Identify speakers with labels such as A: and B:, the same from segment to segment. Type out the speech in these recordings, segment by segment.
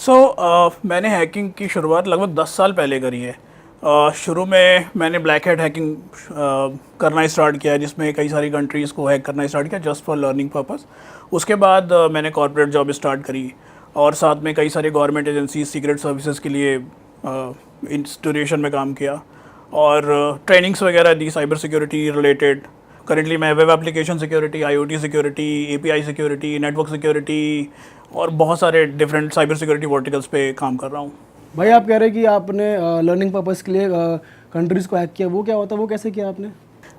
A: मैंने हैकिंग की शुरुआत लगभग 10 साल पहले करी है। शुरू में मैंने ब्लैक हैट हैकिंग करना स्टार्ट किया, जिसमें कई सारी कंट्रीज़ को हैक करना स्टार्ट किया जस्ट फॉर लर्निंग पर्पस। उसके बाद मैंने कॉर्पोरेट जॉब स्टार्ट करी और साथ में कई सारे गवर्नमेंट एजेंसीज, सीक्रेट सर्विसेज के लिए इंस्टीट्यूशन में काम किया और ट्रेनिंग्स वगैरह दी साइबर सिक्योरिटी रिलेटेड। करेंटली मैं web application security, IoT security, API security, network security और बहुत सारे डिफरेंट साइबर सिक्योरिटी वर्टिकल्स पे काम कर रहा हूँ।
B: भाई आप कह रहे हैं कि आपने लर्निंग पर्पस के लिए कंट्रीज़ को हैक किया, वो क्या होता है, वो कैसे किया आपने?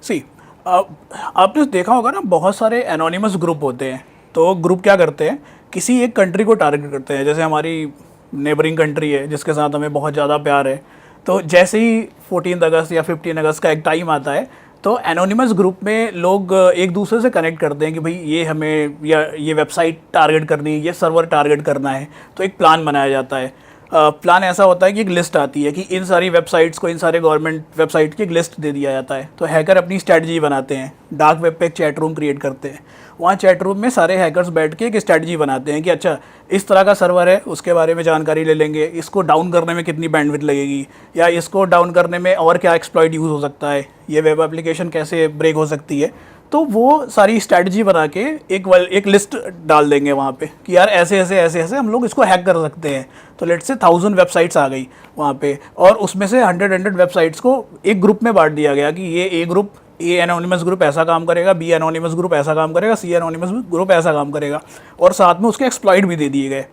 A: सी आपने देखा होगा ना, बहुत सारे एनोनिमस ग्रुप होते हैं। तो ग्रुप क्या करते हैं, किसी एक कंट्री को टारगेट करते हैं। जैसे हमारी नेबरिंग कंट्री है जिसके साथ हमें बहुत ज़्यादा प्यार है, तो जैसे ही 14 अगस्त या 15 अगस्त का एक टाइम आता है तो एनोनिमस ग्रुप में लोग एक दूसरे से कनेक्ट करते हैं कि भाई ये हमें या ये वेबसाइट टारगेट करनी है, ये सर्वर टारगेट करना है। तो एक प्लान बनाया जाता है। प्लान ऐसा होता है कि एक लिस्ट आती है कि इन सारी वेबसाइट्स को, इन सारे गवर्नमेंट वेबसाइट की एक लिस्ट दे दिया जाता है। तो हैकर अपनी स्ट्रैटेजी बनाते हैं, डार्क वेब पे एक चैट रूम क्रिएट करते हैं। वहाँ चैट रूम में सारे हैकर्स बैठ के एक स्ट्रैटेजी बनाते हैं कि अच्छा इस तरह का सर्वर है, उसके बारे में जानकारी ले लेंगे, इसको डाउन करने में कितनी बैंडविड्थ लगेगी, या इसको डाउन करने में और क्या एक्सप्लॉइट यूज़ हो सकता है, ये वेब एप्लीकेशन कैसे ब्रेक हो सकती है। तो वो सारी स्ट्रैटेजी बना के एक लिस्ट डाल देंगे वहाँ पे कि यार ऐसे ऐसे ऐसे ऐसे हम लोग इसको हैक कर सकते हैं। तो लेट्स से 1000 वेबसाइट्स आ गई वहाँ पे, और उसमें से 100 वेबसाइट्स को एक ग्रुप में बांट दिया गया कि ये ए ग्रुप, ए एनोनिमस ग्रुप ऐसा काम करेगा, बी एनोनिमस ग्रुप ऐसा काम करेगा, सी एनोनिमस ग्रुप ऐसा काम करेगा, और साथ में उसके एक्सप्लॉइट भी दे दिए गए।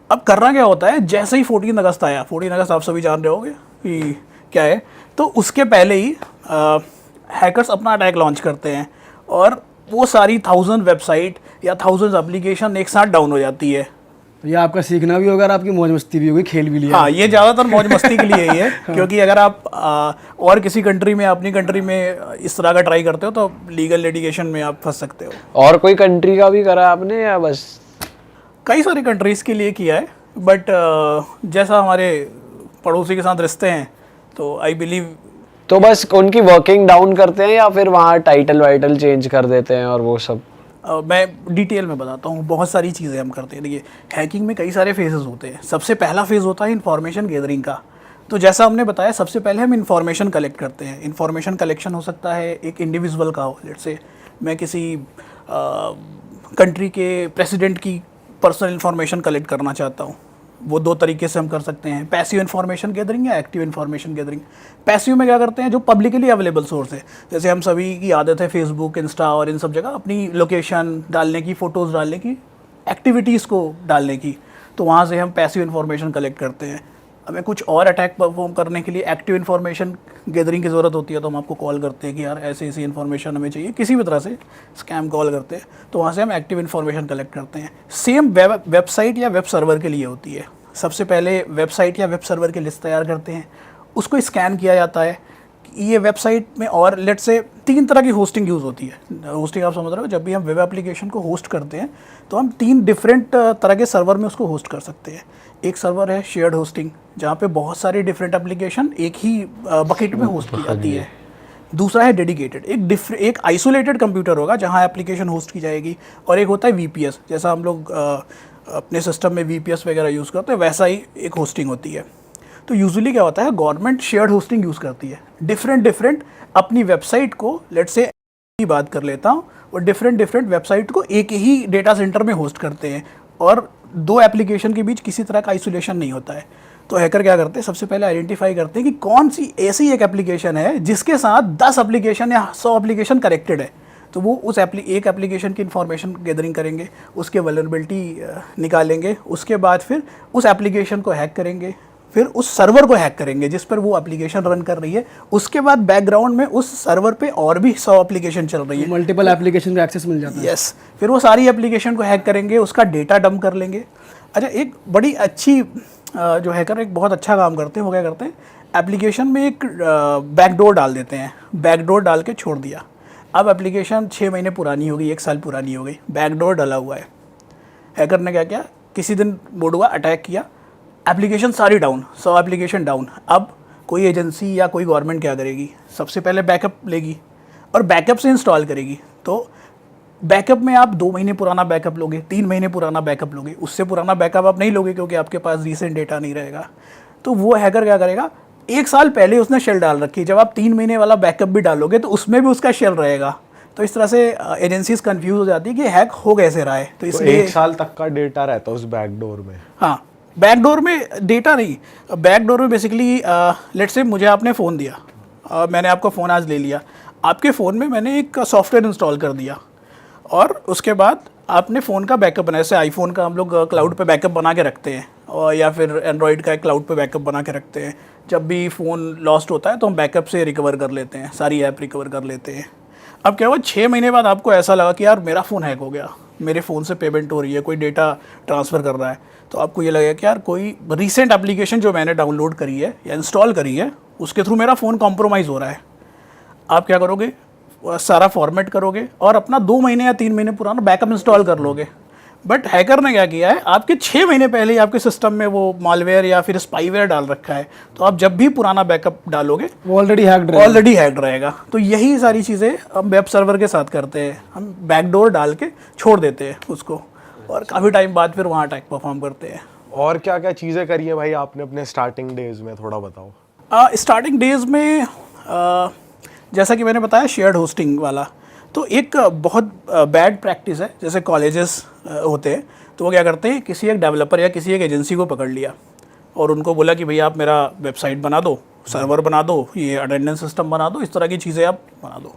A: अब करना क्या होता है, जैसे ही 14 अगस्त आया, 14 अगस्त आप सभी जान रहे होंगे कि क्या है, तो उसके पहले ही हैकर्स अपना अटैक लॉन्च करते हैं और वो सारी 1000 वेबसाइट या 1000 एप्लीकेशन एक साथ डाउन हो जाती है।
B: तो ये आपका सीखना भी होगा और आपकी मौज मस्ती भी होगी, खेल भी लिया।
A: हाँ, ये ज़्यादातर मौज मस्ती के लिए ही है क्योंकि अगर आप और किसी कंट्री में, अपनी कंट्री में इस तरह का ट्राई करते हो तो लीगल लिटिगेशन में आप फंस सकते हो।
C: और कोई कंट्री का भी करा आपने या बस?
A: कई सारी कंट्रीज़ के लिए किया है, बट जैसा हमारे पड़ोसी के साथ रिश्ते हैं तो आई बिलीव।
C: तो बस उनकी वर्किंग डाउन करते हैं या फिर वहाँ टाइटल वाइटल चेंज कर देते हैं और वो सब?
A: मैं डिटेल में बताता हूँ, बहुत सारी चीज़ें हम करते हैं। देखिए, हैकिंग में कई सारे फेजेस होते हैं। सबसे पहला फेज़ होता है इन्फॉर्मेशन गैदरिंग का। तो जैसा हमने बताया, सबसे पहले हम इन्फॉर्मेशन कलेक्ट करते हैं। इन्फॉर्मेशन कलेक्शन हो सकता है एक इंडिविजुअल का हो, लेट्स से मैं किसी कंट्री के प्रेसिडेंट की पर्सनल इन्फॉर्मेशन कलेक्ट करना चाहता हूँ। वो दो तरीके से हम कर सकते हैं, पैसिव इन्फॉर्मेशन गैदरिंग या एक्टिव इन्फॉर्मेशन गैदरिंग। पैसिव में क्या करते हैं, जो पब्लिकली अवेलेबल सोर्स है, जैसे हम सभी की आदत है फेसबुक, इंस्टा और इन सब जगह अपनी लोकेशन डालने की, फ़ोटोज़ डालने की, एक्टिविटीज़ को डालने की। तो वहाँ से हम पैसिव इन्फॉर्मेशन कलेक्ट करते हैं। हमें कुछ और अटैक परफॉर्म करने के लिए एक्टिव इन्फॉर्मेशन गैदरिंग की ज़रूरत होती है, तो हम आपको कॉल करते हैं कि यार ऐसी ऐसी इन्फॉर्मेशन हमें चाहिए, किसी भी तरह से स्कैम कॉल करते हैं। तो वहाँ से हम एक्टिव इन्फॉर्मेशन कलेक्ट करते हैं। सेम वेबसाइट या वेब सर्वर के लिए होती है। सबसे पहले वेबसाइट या वेब सर्वर की लिस्ट तैयार करते हैं, उसको स्कैन किया जाता है कि ये वेबसाइट में, और लेट्स से 3 तरह की होस्टिंग यूज़ होती है। होस्टिंग आप समझ रहे हो, जब भी हम वेब एप्लीकेशन को होस्ट करते हैं तो हम 3 डिफरेंट तरह के सर्वर में उसको होस्ट कर सकते हैं। एक सर्वर है शेयर्ड होस्टिंग, जहाँ पे बहुत सारी डिफरेंट एप्लीकेशन एक ही बकेट में होस्ट की जाती है। दूसरा है डेडिकेटेड, एक आइसोलेटेड कंप्यूटर होगा जहाँ एप्लीकेशन होस्ट की जाएगी। और एक होता है वीपीएस, जैसा हम लोग अपने सिस्टम में वीपीएस वगैरह यूज़ करते हैं, वैसा ही एक होस्टिंग होती है। तो यूजुअली क्या होता है, गवर्नमेंट शेयर्ड होस्टिंग यूज़ करती है। डिफरेंट अपनी वेबसाइट को, लेट्स से की बात कर लेता हूँ, और डिफरेंट वेबसाइट को एक ही डेटा सेंटर में होस्ट करते हैं और 2 एप्लीकेशन के बीच किसी तरह का आइसोलेशन नहीं होता है। तो हैकर क्या करते हैं, सबसे पहले आइडेंटिफाई करते हैं कि कौन सी ऐसी एक एप्लीकेशन है जिसके साथ 10 एप्लीकेशन या 100 एप्लीकेशन कनेक्टेड है। तो वो उस एक एप्लीकेशन की इन्फॉर्मेशन गैदरिंग करेंगे, उसके वल्नरेबिलिटी निकालेंगे, उसके बाद फिर उस एप्लीकेशन को हैक करेंगे, फिर उस सर्वर को हैक करेंगे जिस पर वो एप्लीकेशन रन कर रही है। उसके बाद बैकग्राउंड में उस सर्वर पे और भी 100 एप्लीकेशन चल रही है,
B: मल्टीपल एप्लीकेशन का एक्सेस मिल जाता है।
A: यस, फिर वो सारी एप्लीकेशन को हैक करेंगे, उसका डेटा डंप कर लेंगे। अच्छा, एक बड़ी अच्छी जो हैकर एक बहुत अच्छा काम करते हैं, वो क्या करते हैं, एप्लीकेशन में एक बैकडोर डाल देते हैं। बैकडोर डाल के छोड़ दिया। अब एप्लीकेशन 6 महीने पुरानी हो गई, 1 साल पुरानी हो गई, बैकडोर डला हुआ है। हैकर ने क्या किया, किसी दिन बोर्ड हुआ, अटैक किया, एप्लीकेशन सारी डाउन, 100 एप्लीकेशन डाउन। अब कोई एजेंसी या कोई गवर्नमेंट क्या करेगी, सबसे पहले बैकअप लेगी और बैकअप से इंस्टॉल करेगी। तो बैकअप में आप 2 महीने पुराना बैकअप लोगे, 3 महीने पुराना बैकअप लोगे, उससे पुराना बैकअप आप नहीं लोगे क्योंकि आपके पास रीसेंट डेटा नहीं रहेगा। तो वो हैकर क्या करेगा, 1 साल पहले उसने शेल डाल रखी है, जब आप 3 महीने वाला बैकअप भी डालोगे तो उसमें भी उसका शेल रहेगा। तो इस तरह से एजेंसीज कंफ्यूज हो जाती है कि हैक हो कैसे रहा है। तो इसलिए
D: 1 साल तक का डेटा रहता है उस बैकडोर में।
A: हाँ, बैकडोर में डेटा नहीं, बैकडोर में बेसिकली लेट्स से मुझे आपने फ़ोन दिया, मैंने आपका फ़ोन आज ले लिया, आपके फ़ोन में मैंने एक सॉफ्टवेयर इंस्टॉल कर दिया और उसके बाद आपने फ़ोन का बैकअप बनाया। जैसे आईफोन का हम लोग क्लाउड पे बैकअप बना के रखते हैं, और या फिर एंड्रॉयड का एक क्लाउड पे बैकअप बना के रखते हैं। जब भी फ़ोन लॉस्ट होता है तो हम बैकअप से रिकवर कर लेते हैं, सारी ऐप रिकवर कर लेते हैं। अब क्या हुआ, 6 महीने बाद आपको ऐसा लगा कि यार मेरा फ़ोन हैक हो गया, मेरे फ़ोन से पेमेंट हो रही है, कोई डेटा ट्रांसफ़र कर रहा है, तो आपको ये लगेगा कि यार कोई रीसेंट एप्लीकेशन जो मैंने डाउनलोड करी है या इंस्टॉल करी है उसके थ्रू मेरा फ़ोन कॉम्प्रोमाइज़ हो रहा है। आप क्या करोगे, सारा फॉर्मेट करोगे और अपना 2 महीने या 3 महीने पुराना बैकअप इंस्टॉल कर लोगे। बट हैकर ने क्या किया है, आपके 6 महीने पहले ही आपके सिस्टम में वो मालवेयर या फिर स्पाईवेयर डाल रखा है, तो आप जब भी पुराना बैकअप डालोगे
B: वो ऑलरेडी हैक्ड
A: रहेगा। तो यही सारी चीज़ें हम वेब सर्वर के साथ करते हैं, हम बैकडोर डाल के छोड़ देते हैं उसको और काफ़ी टाइम बाद फिर वहाँ अटैक परफॉर्म करते हैं।
D: और क्या क्या चीज़ें करी है भाई आपने अपने स्टार्टिंग डेज में, थोड़ा बताओ।
A: स्टार्टिंग डेज में जैसा कि मैंने बताया शेयर्ड होस्टिंग वाला, तो एक बहुत बैड प्रैक्टिस है। जैसे कॉलेजेस होते हैं तो वो क्या करते हैं, किसी एक डेवलपर या किसी एक एजेंसी को पकड़ लिया और उनको बोला कि भैया आप मेरा वेबसाइट बना दो, सर्वर बना दो, ये अटेंडेंस सिस्टम बना दो, इस तरह की चीज़ें आप बना दो।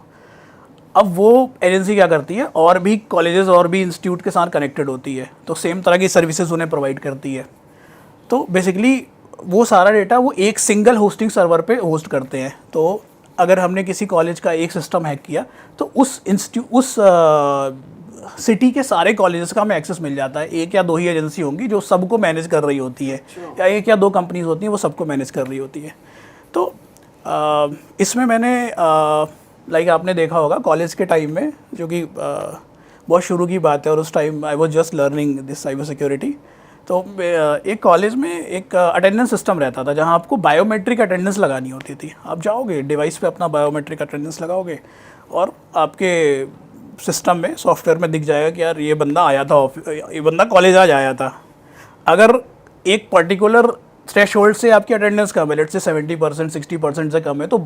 A: अब वो एजेंसी क्या करती है, और भी कॉलेजेस और भी इंस्टीट्यूट के साथ कनेक्टेड होती है, तो सेम तरह की सर्विसेज उन्हें प्रोवाइड करती है। तो बेसिकली वो सारा डेटा वो एक सिंगल होस्टिंग सर्वर पे होस्ट करते हैं। तो अगर हमने किसी कॉलेज का एक सिस्टम हैक किया तो उस सिटी के सारे कॉलेजेस का हमें एक्सेस मिल जाता है। 1 या 2 ही एजेंसी होंगी जो सबको मैनेज कर रही होती है, या 1 या 2 कंपनीज होती हैं वो सबको मैनेज कर रही होती है। तो इसमें मैंने लाइक आपने देखा होगा कॉलेज के टाइम में, जो कि बहुत शुरू की बात है और उस time I was just learning this cyber security. तो एक कॉलेज में एक अटेंडेंस सिस्टम रहता था जहां आपको बायोमेट्रिक अटेंडेंस लगानी होती थी। आप जाओगे डिवाइस पे अपना बायोमेट्रिक अटेंडेंस लगाओगे और आपके सिस्टम में सॉफ्टवेयर में दिख जाएगा कि यार ये बंदा आया था, ये बंदा कॉलेज आज आया था। अगर एक पर्टिकुलर थ्रेशोल्ड से आपकी अटेंडेंस कम है, लेट्स से 70% 60% से कम है, तो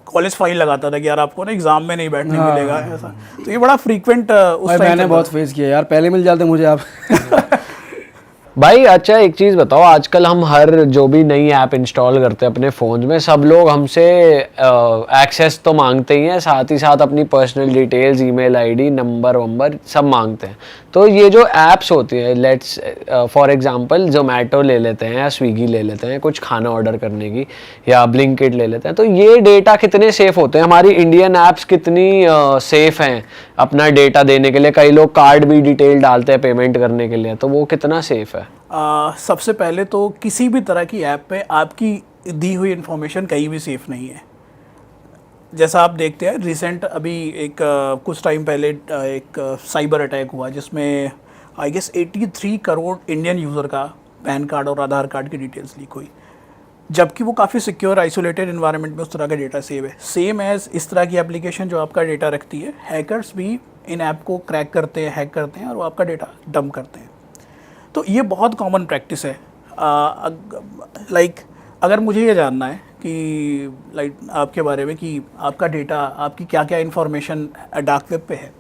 A: कॉलेज फाइन लगाता था कि यार आपको ना एग्जाम में नहीं बैठने मिलेगा ऐसा। तो ये बड़ा फ्रीक्वेंट उस टाइम
B: मैंने बहुत फेस किया यार, पहले मिल जाते मुझे आप।
C: भाई अच्छा एक चीज़ बताओ, आजकल हम हर जो भी नई ऐप इंस्टॉल करते हैं अपने फ़ोन में, सब लोग हमसे एक्सेस तो मांगते ही हैं, साथ ही साथ अपनी personal details, email ID, number वंबर सब मांगते हैं। तो ये जो ऐप्स होती है, लेट्स फॉर एग्जांपल ज़ोमैटो ले लेते हैं या स्विगी ले लेते हैं कुछ खाना ऑर्डर करने की, या ब्लिंकिट ले लेते हैं, तो ये डेटा कितने सेफ़ होते हैं? हमारी इंडियन ऐप्स कितनी सेफ़ हैं अपना डेटा देने के लिए? कई लोग कार्ड भी डिटेल डालते हैं पेमेंट करने के लिए, तो वो कितना सेफ़ है?
A: सबसे पहले तो किसी भी तरह की ऐप पे आपकी दी हुई इन्फॉर्मेशन कहीं भी सेफ नहीं है। जैसा आप देखते हैं रिसेंट अभी एक कुछ टाइम पहले एक साइबर अटैक हुआ जिसमें I guess 83 crore Indian user का पैन कार्ड और आधार कार्ड की डिटेल्स लीक हुई, जबकि वो काफ़ी सिक्योर आइसोलेटेड इन्वायरमेंट में उस तरह का डेटा सेव है। सेम एज इस तरह की एप्लीकेशन जो आपका डेटा रखती है, हैकर्स भी इन ऐप को क्रैक करते हैं, हैक करते हैं और वो आपका डेटा डंप करते हैं। तो ये बहुत कॉमन प्रैक्टिस है। लाइक अगर मुझे ये जानना है कि लाइक आपके बारे में कि आपका डेटा, आपकी क्या क्या इन्फॉर्मेशन डार्क वेब पे है,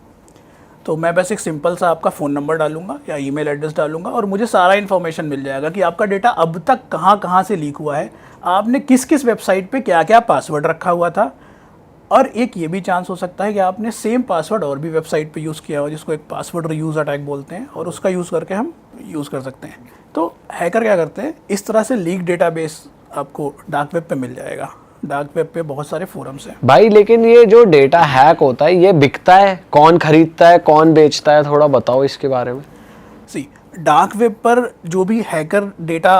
A: तो मैं बस एक सिंपल सा आपका फ़ोन नंबर डालूंगा या ईमेल एड्रेस डालूंगा और मुझे सारा इन्फॉर्मेशन मिल जाएगा कि आपका डेटा अब तक कहाँ कहाँ से लीक हुआ है, आपने किस किस वेबसाइट पे क्या क्या पासवर्ड रखा हुआ था, और एक ये भी चांस हो सकता है कि आपने सेम पासवर्ड और भी वेबसाइट पे यूज़ किया हो, जिसको एक पासवर्ड रीयूज़ अटैक बोलते हैं, और उसका यूज़ करके हम यूज़ कर सकते हैं। तो हैकर क्या करते हैं, इस तरह से लीक डेटाबेस आपको डार्क वेब पे मिल जाएगा। डार्क वेब पे बहुत सारे फोरम्स हैं
C: भाई। लेकिन ये जो डेटा हैक होता है ये बिकता है, कौन खरीदता है, कौन बेचता है, थोड़ा बताओ इसके बारे में।
A: सी डार्क वेब पर जो भी हैकर डेटा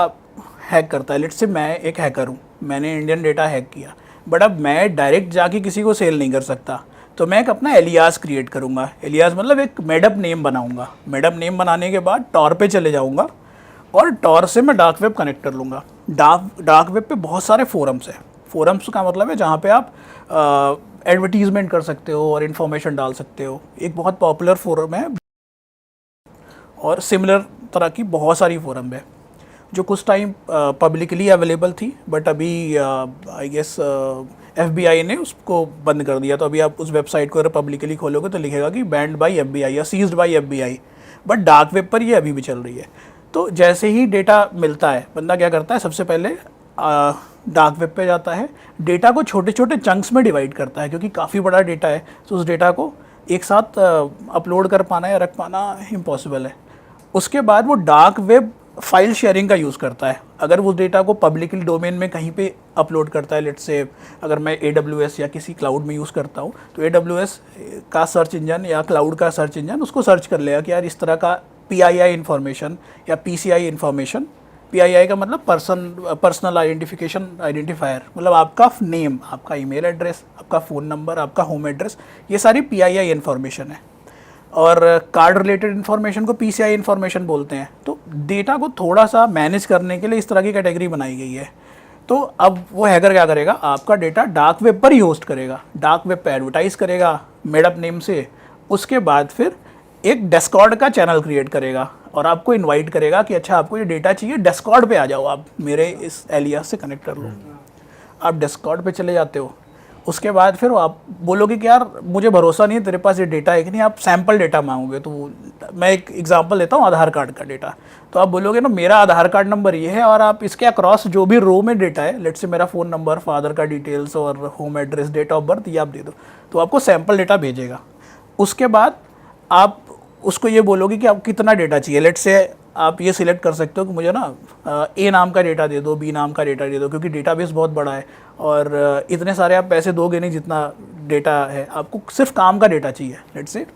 A: हैक करता है, लेट्स से मैं एक हैकर हूँ, मैंने इंडियन डेटा हैक किया, बट अब मैं डायरेक्ट जाके किसी को सेल नहीं कर सकता, तो मैं एक अपना एलियास क्रिएट करूँगा। एलियास मतलब एक मेडअप नेम बनाऊँगा। मेडअप नेम बनाने के बाद टॉर पे चले जाऊँगा और टॉर से मैं डार्क वेब कनेक्ट कर लूँगा। डार्क वेब पे बहुत सारे फोरम्स हैं। फोरम्स का मतलब है जहाँ पे आप एडवर्टीजमेंट कर सकते हो और इन्फॉर्मेशन डाल सकते हो। एक बहुत पॉपुलर फोरम है और सिमिलर तरह की बहुत सारी फोरम है जो कुछ टाइम पब्लिकली अवेलेबल थी, बट अभी आई गेस FBI ने उसको बंद कर दिया। तो अभी आप उस वेबसाइट को अगर पब्लिकली खोलोगे तो लिखेगा कि बैंड बाय FBI या seized by FBI, but dark web पर ये अभी भी चल रही है। तो जैसे ही डेटा मिलता है, बंदा क्या करता है, सबसे पहले डार्क वेब पे जाता है, डेटा को छोटे छोटे चंक्स में डिवाइड करता है, क्योंकि काफ़ी बड़ा डेटा है तो उस डेटा को एक साथ अपलोड कर पाना या रख पाना इम्पॉसिबल है। उसके बाद वो डार्क वेब फाइल शेयरिंग का यूज़ करता है। अगर वो डेटा को पब्लिकली डोमेन में कहीं पे अपलोड करता है, लेट्स से अगर मैं AWS या किसी क्लाउड में यूज़ करता हूँ तो AWS का सर्च इंजन या क्लाउड का सर्च इंजन उसको सर्च कर लेगा कि यार इस तरह का PII इन्फॉर्मेशन या PCI इन्फॉर्मेशन, PII का मतलब पर्सनल आइडेंटिफिकेशन आइडेंटिफायर, मतलब आपका नेम, आपका ईमेल एड्रेस, आपका फ़ोन नंबर, आपका होम एड्रेस, ये सारी PII इन्फॉर्मेशन है। और कार्ड रिलेटेड इन्फॉर्मेशन को PCI इन्फॉर्मेशन बोलते हैं। तो डेटा को थोड़ा सा मैनेज करने के लिए इस तरह की कैटेगरी बनाई गई है। तो अब वो हैकर क्या करेगा, आपका डेटा डार्क वेब पर ही होस्ट करेगा, डार्क वेब पे एडवर्टाइज करेगा मेडअप नेम से। उसके बाद फिर एक डिस्कॉर्ड का चैनल क्रिएट करेगा और आपको इनवाइट करेगा कि अच्छा आपको ये डेटा चाहिए, डिस्कॉर्ड पे आ जाओ, आप मेरे इस एलियास से कनेक्ट कर लो। आप डिस्कॉर्ड पे चले जाते हो। उसके बाद फिर आप बोलोगे कि यार मुझे भरोसा नहीं है तेरे पास ये डेटा है कि नहीं, आप सैम्पल डेटा मांगोगे। तो मैं एक एग्जांपल लेता हूँ, आधार कार्ड का डेटा। तो आप बोलोगे ना मेरा आधार कार्ड नंबर ये है और आप इसके अक्रॉस जो भी रो में डेटा है, लेट्स से मेरा फ़ोन नंबर, फादर का डिटेल्स और home address, date of birth, ये आप दे दो। तो आपको सैम्पल डेटा भेजेगा। उसके बाद आप उसको ये बोलोगे कि आप कितना डेटा चाहिए। लेट्स से आप ये सिलेक्ट कर सकते हो कि मुझे ना A नाम का डेटा दे दो, B नाम का डेटा दे दो, क्योंकि डेटाबेस बहुत बड़ा है और इतने सारे आप पैसे दोगे नहीं जितना डेटा है, आपको सिर्फ काम का डेटा चाहिए। लेट्स से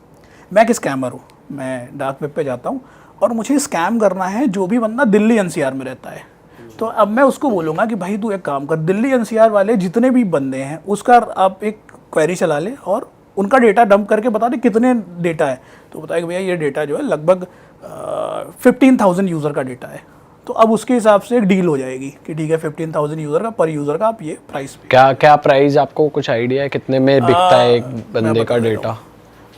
A: मैं एक स्कैमर हूँ, मैं डार्क वेब पे जाता हूँ और मुझे स्कैम करना है जो भी बंदा दिल्ली NCR में रहता है। तो अब मैं उसको बोलूँगा कि भाई तू एक काम कर, दिल्ली NCR वाले जितने भी बंदे हैं उसका आप एक क्वेरी चला ले और उनका डेटा डंप करके बता दे कितने डेटा है। तो बताएगा भैया ये डेटा जो है लगभग 15,000 यूज़र का डेटा है। तो अब उसके हिसाब से एक डील हो जाएगी कि ठीक है 15,000 यूज़र का, पर यूज़र का आप ये प्राइस पे।
C: क्या प्राइस, आपको कुछ आइडिया है कितने में बिकता है एक बंदे का डेटा?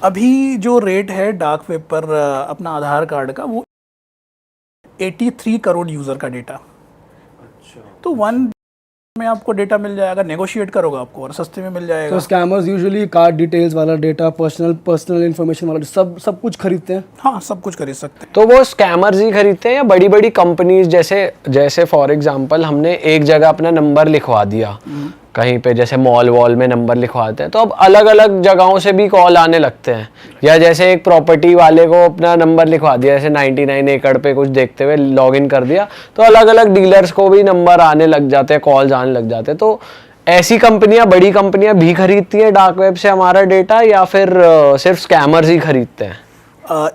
A: अभी जो रेट है डार्क वेब पर अपना आधार कार्ड का, वो 83 करोड़ यूज़र का डेटा। अच्छा। तो 1 में आपको डेटा मिल जाएगा, नेगोशिएट करोगे आपको और सस्ते में मिल जाएगा।
B: तो स्कैमर्स यूजुअली कार्ड डिटेल्स वाला डेटा, पर्सनल इन्फॉर्मेशन वाला सब कुछ खरीदते हैं।
A: हाँ, सब कुछ खरीद सकते हैं।
C: तो वो स्कैमर्स ही खरीदते हैं या बड़ी बड़ी कंपनीज, जैसे फॉर एग्जांपल हमने एक जगह अपना नंबर लिखवा दिया कहीं पे, जैसे मॉल वॉल में नंबर लिखवाते हैं, तो अब अलग अलग जगहों से भी कॉल आने लगते हैं। या जैसे एक प्रॉपर्टी वाले को अपना नंबर लिखवा दिया, जैसे 99 एकड़ पे कुछ देखते हुए लॉगिन कर दिया, तो अलग अलग डीलर्स को भी नंबर आने लग जाते हैं, कॉल्स आने लग जाते हैं। तो ऐसी कंपनियां, बड़ी कंपनियां भी खरीदती हैं डार्क वेब से हमारा डेटा, या फिर सिर्फ स्कैमर्स ही खरीदते हैं?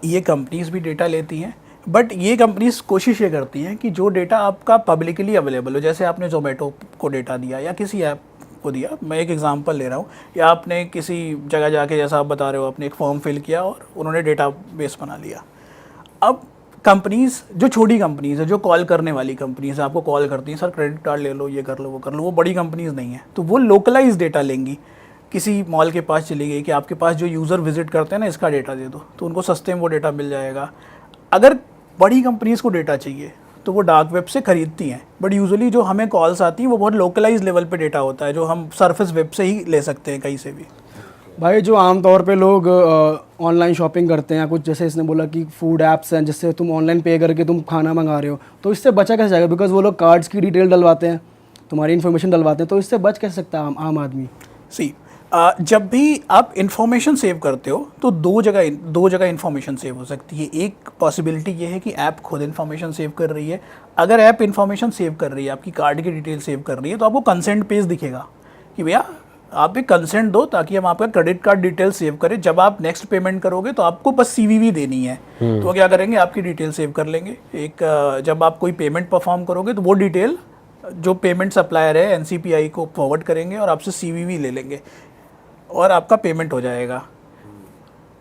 A: ये कंपनीज भी डेटा लेती हैं, बट ये कंपनीज कोशिश ये करती हैं कि जो डेटा आपका पब्लिकली अवेलेबल हो, जैसे आपने जोमेटो को डेटा दिया या किसी ऐप को दिया, मैं एक एग्जांपल ले रहा हूँ, या आपने किसी जगह जाके, जैसा आप बता रहे हो, आपने एक फॉर्म फिल किया और उन्होंने डेटा बेस बना लिया। अब कंपनीज, जो छोटी कंपनीज है, जो कॉल करने वाली कंपनीज है, आपको कॉल करती हैं, सर क्रेडिट कार्ड ले लो, ये कर लो, वो कर लो, वो बड़ी कंपनीज नहीं है। तो वो लोकलाइज डेटा लेंगी, किसी मॉल के पास चली गई कि आपके पास जो यूज़र विजिट करते हैं ना, इसका डेटा दे दो, तो उनको सस्ते में वो डेटा मिल जाएगा। अगर बड़ी कंपनीज़ को डेटा चाहिए तो वो डार्क वेब से खरीदती हैं, बट यूजुअली जो हमें कॉल्स आती हैं वो बहुत लोकलाइज लेवल पे डेटा होता है, जो हम सरफेस वेब से ही ले सकते हैं कहीं से भी।
B: भाई जो आमतौर पे लोग ऑनलाइन शॉपिंग करते हैं, कुछ जैसे इसने बोला कि फूड ऐप्स हैं जिससे तुम ऑनलाइन पे करके तुम खाना मंगा रहे हो, तो इससे बचा कैसे जाएगा? बिकॉज वो लोग कार्ड्स की डिटेल डलवाते हैं, तुम्हारी इन्फॉर्मेशन डलवाते हैं, तो इससे बच कैसे सकता है आम आदमी?
A: जब भी आप इन्फॉर्मेशन सेव करते हो तो दो जगह इन्फॉर्मेशन सेव हो सकती है। एक पॉसिबिलिटी ये है कि ऐप खुद इन्फॉर्मेशन सेव कर रही है। अगर ऐप इन्फॉर्मेशन सेव कर रही है, आपकी कार्ड की डिटेल सेव कर रही है, तो आपको कंसेंट पेज दिखेगा कि भैया आप एक कंसेंट दो ताकि हम आपका क्रेडिट कार्ड डिटेल सेव करें। जब आप नेक्स्ट पेमेंट करोगे तो आपको बस CVV देनी है, तो वो क्या करेंगे, आपकी डिटेल सेव कर लेंगे। जब आप कोई पेमेंट परफॉर्म करोगे तो वो डिटेल जो पेमेंट सप्लायर है NCPI को फॉरवर्ड करेंगे और आपसे CVV ले लेंगे और आपका पेमेंट हो जाएगा।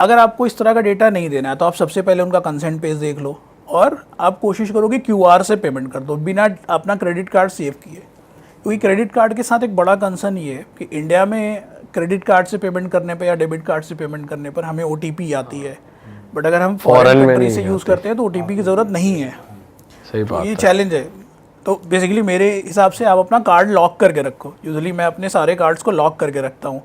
A: अगर आपको इस तरह का डेटा नहीं देना है तो आप सबसे पहले उनका कंसेंट पेज देख लो और आप कोशिश करो कि QR से पेमेंट कर दो बिना अपना क्रेडिट कार्ड सेव किए, क्योंकि क्रेडिट कार्ड के साथ एक बड़ा कंसर्न ये है कि इंडिया में क्रेडिट कार्ड से पेमेंट करने पे या डेबिट कार्ड से पेमेंट करने पर हमें OTP आती है, बट अगर हम
C: Foreign
A: फॉरेन
C: में
A: कंट्री
C: नहीं
A: से यूज़
C: आती।
A: करते हैं तो OTP की ज़रूरत नहीं है।
C: सही
A: तो
C: बात
A: ये
C: है।
A: चैलेंज है। तो बेसिकली मेरे हिसाब से आप अपना कार्ड लॉक करके रखो। यूजुअली मैं अपने सारे कार्ड्स को लॉक करके रखता हूँ।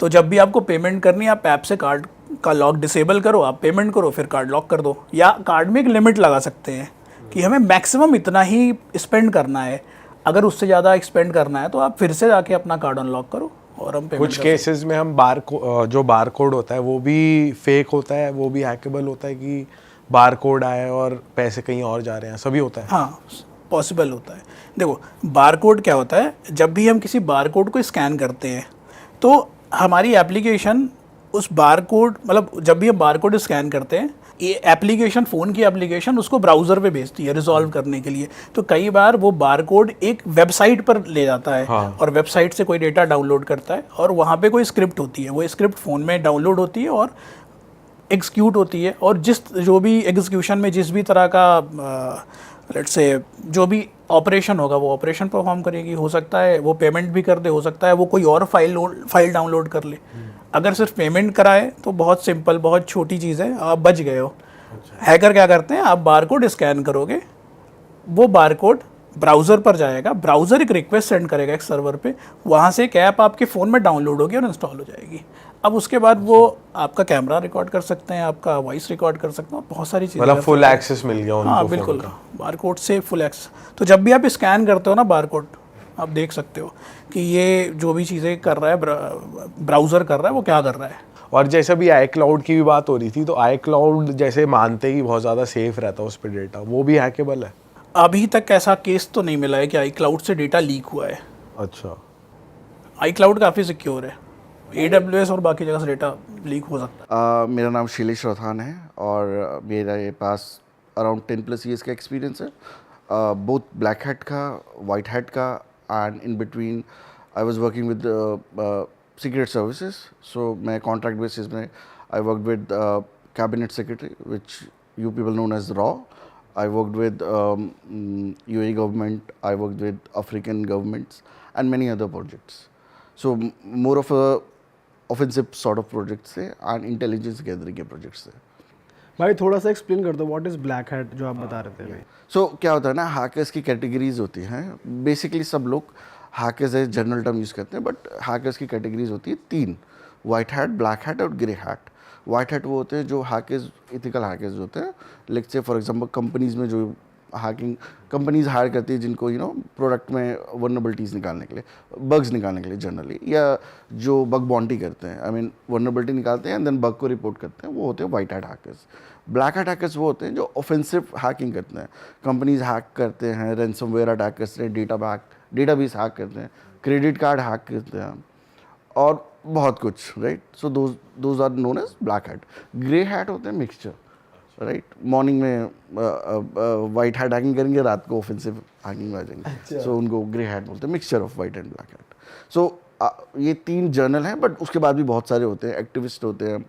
A: तो जब भी आपको पेमेंट करनी है, आप ऐप से कार्ड का लॉक डिसेबल करो, आप पेमेंट करो, फिर कार्ड लॉक कर दो। या कार्ड में एक लिमिट लगा सकते हैं कि हमें मैक्सिमम इतना ही स्पेंड करना है, अगर उससे ज़्यादा एक्सपेंड करना है तो आप फिर से जाके अपना कार्ड अनलॉक करो और हम पेमेंट
D: कुछ केसेस में हम जो बार कोड होता है वो भी फेक होता है, वो भी हैकेबल होता है कि बार कोड आए और पैसे कहीं और जा रहे हैं, सभी होता है।
A: हाँ, पॉसिबल होता है। देखो, बारकोड क्या होता है, जब भी हम किसी बारकोड को स्कैन करते हैं तो हमारी एप्लीकेशन उस बारकोड, मतलब जब भी हम बारकोड स्कैन करते हैं, ये एप्लीकेशन, फ़ोन की एप्लीकेशन उसको ब्राउज़र पे भेजती है रिजॉल्व करने के लिए। तो कई बार वो बारकोड एक वेबसाइट पर ले जाता है, और वेबसाइट से कोई डेटा डाउनलोड करता है और वहाँ पे कोई स्क्रिप्ट होती है, वो स्क्रिप्ट फ़ोन में डाउनलोड होती है और एग्जीक्यूट होती है। और जो भी एग्जीक्यूशन में जिस भी तरह का लेट्स से जो भी ऑपरेशन होगा वो ऑपरेशन परफॉर्म करेगी। हो सकता है वो पेमेंट भी कर दे, हो सकता है वो कोई और फाइल डाउनलोड कर ले। अगर सिर्फ पेमेंट कराए तो बहुत सिंपल, बहुत छोटी चीज़ है, आप बच गए हो। हैकर क्या करते हैं, आप बारकोड स्कैन करोगे, वो बारकोड ब्राउज़र पर जाएगा, ब्राउज़र एक रिक्वेस्ट सेंड करेगा एक सर्वर पे, वहाँ से एक ऐप आपके फ़ोन में डाउनलोड होगी और इंस्टॉल हो जाएगी। अब उसके बाद वो आपका कैमरा रिकॉर्ड कर सकते हैं, आपका वॉइस रिकॉर्ड कर सकते हैं, और बहुत सारी चीज़ें
D: मतलब
A: कर
D: फुल
A: सकते हैं।
D: एक्सेस मिल गया उनको
A: हाँ
D: phone
A: बिल्कुल,
D: का।
A: बारकोड से फुल एक्सेस। तो जब भी आप स्कैन करते हो ना बारकोड, आप देख सकते हो कि ये जो भी चीज़ें कर रहा है, ब्राउज़र कर रहा है, वो क्या कर रहा है।
D: और जैसे भी आई क्लाउड की भी बात हो रही थी, तो आई क्लाउड जैसे मानते ही बहुत ज़्यादा सेफ रहता है उस पर डेटा, वो भी हैकेबल है।
A: अभी तक ऐसा केस तो नहीं मिला है कि आई क्लाउड से डेटा लीक हुआ है।
D: अच्छा,
A: आई क्लाउड काफ़ी सिक्योर है, AWS और बाकी जगह से डेटा लीक हो सकता है।
E: मेरा नाम शैलेश रौथान है और मेरे पास अराउंड 10+ ईयर्स का एक्सपीरियंस है, बोथ ब्लैक हैट का, वाइट हैट का, and in between I was working with secret services. So मैं कॉन्ट्रैक्ट बेसिस में I work with cabinet secretary which you people known as रॉ। I worked with UAE government, I worked with African governments and many other projects. So more of a offensive sort of projects थे and intelligence gathering के projects थे।
B: भाई थोड़ा सा explain कर दो what is black hat जो आप बता रहे थे भाई।
E: So क्या होता है ना, hackers की कैटेगरीज होती हैं। बेसिकली सब लोग hackers है जनरल टर्म यूज़ करते हैं, बट hackers की कैटेगरीज होती है 3, वाइट हैट, ब्लैक हैट और ग्रे हैट। वाइट हैट वो होते हैं जो हैकर्स, इथिकल हैकर्स होते हैं। Let's say for example companies में जो हैकिंग कंपनीज हायर करती है, जिनको प्रोडक्ट में वनरेबिलिटीज़ निकालने के लिए, बग्स निकालने के लिए जनरली, या जो बग बाउंटी करते हैं, आई मीन वनरेबिलिटी निकालते हैं एंड देन बग को रिपोर्ट करते हैं, वो होते हैं white hat hackers. Black hat hackers वो होते हैं जो ऑफेंसिव हैकिंग करते हैं, कंपनीज हैक करते हैं, रैंसमवेयर अटैक करते हैं, डेटाबेस हैक करते हैं, क्रेडिट कार्ड हैक करते हैं और बहुत कुछ, right. So those are known as black hat. Grey hat होते हैं मिक्सचर, राइट। मॉर्निंग में वाइट हैट हैकिंग करेंगे, रात को ऑफेंसिव हैकिंग में आ जाएंगे, सो उनको ग्रे हैट बोलते हैं, mixture of white and black hat. So ये 3 जर्नल हैं, बट उसके बाद भी बहुत सारे होते हैं। एक्टिविस्ट होते हैं,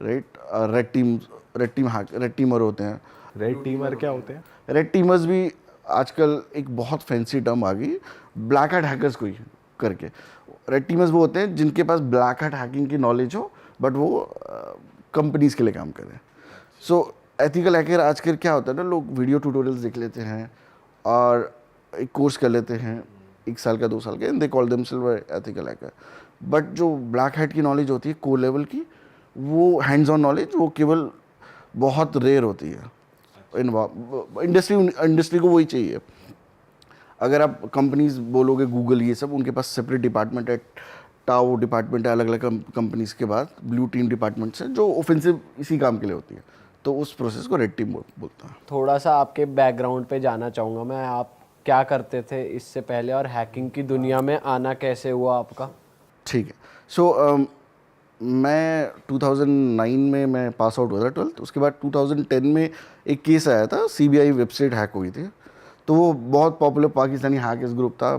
E: राइट। रेड टीमर होते हैं।
D: रेड टीमर क्या होते हैं?
E: रेड टीमर्स भी आजकल एक बहुत फैंसी टर्म आ गई, ब्लैक हैट हैकर्स को ही करके। रेड टीमर्स वो होते हैं जिनके पास ब्लैक हैट हैकिंग की नॉलेज हो, बट वो कंपनीज के लिए काम करें। सो एथिकल हैकर आजकल क्या होता है ना, लोग वीडियो ट्यूटोरियल्स देख लेते हैं और एक कोर्स कर लेते हैं 1 साल का 2 साल का, and they call themselves ethical hacker. But जो ब्लैक हैट की नॉलेज होती है कोर लेवल की, वो हैंड्स ऑन नॉलेज, वो केवल बहुत रेयर होती है। इंडस्ट्री को वही चाहिए। अगर आप कंपनीज बोलोगे, गूगल, ये सब, उनके पास सेपरेट डिपार्टमेंट है, टाओ डिपार्टमेंट है, अलग अलग कंपनीज के बाद ब्लू टीम डिपार्टमेंट्स हैं जो ऑफेंसिव इसी काम के लिए होती है। तो उस प्रोसेस को रेड टीम बोलता है।
C: थोड़ा सा आपके बैकग्राउंड पे जाना चाहूँगा मैं, आप क्या करते थे इससे पहले और हैकिंग की दुनिया में आना कैसे हुआ आपका?
E: ठीक है। सो मैं 2009 में मैं पास आउट हुआ था 12th। उसके बाद 2010 में एक केस आया था, CBI वेबसाइट हैक हुई थी। तो वो बहुत पॉपुलर पाकिस्तानी हैकर्स ग्रुप था,